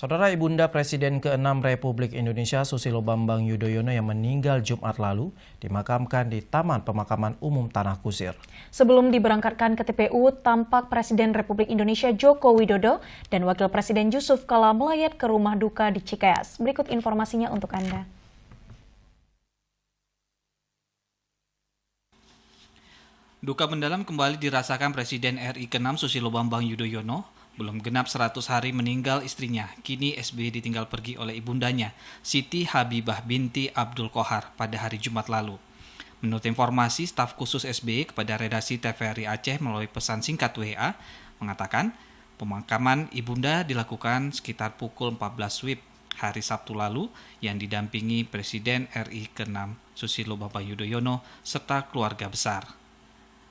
Saudara Ibunda Presiden ke-6 Republik Indonesia Susilo Bambang Yudhoyono yang meninggal Jumat lalu dimakamkan di Taman Pemakaman Umum Tanah Kusir. Sebelum diberangkatkan ke TPU, tampak Presiden Republik Indonesia Joko Widodo dan Wakil Presiden Yusuf Kala melayat ke rumah duka di Cikeas. Berikut informasinya untuk Anda. Duka mendalam kembali dirasakan Presiden RI ke-6 Susilo Bambang Yudhoyono. Belum genap 100 hari meninggal istrinya, kini SBY ditinggal pergi oleh ibundanya, Siti Habibah binti Abdul Qohar pada hari Jumat lalu. Menurut informasi, staf khusus SBY kepada redaksi TVRI Aceh melalui pesan singkat WA, mengatakan pemakaman ibunda dilakukan sekitar pukul 14 WIB hari Sabtu lalu yang didampingi Presiden RI ke-6 Susilo Bambang Yudhoyono serta keluarga besar.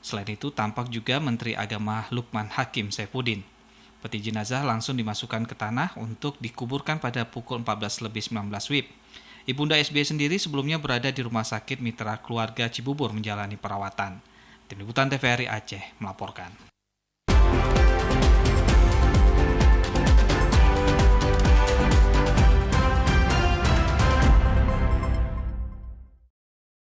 Selain itu, tampak juga Menteri Agama Lukman Hakim Saifuddin. Peti jenazah langsung dimasukkan ke tanah untuk dikuburkan pada pukul 14.19 WIB. Ibunda SBY sendiri sebelumnya berada di Rumah Sakit Mitra Keluarga Cibubur menjalani perawatan. Tim Liputan TVRI Aceh melaporkan.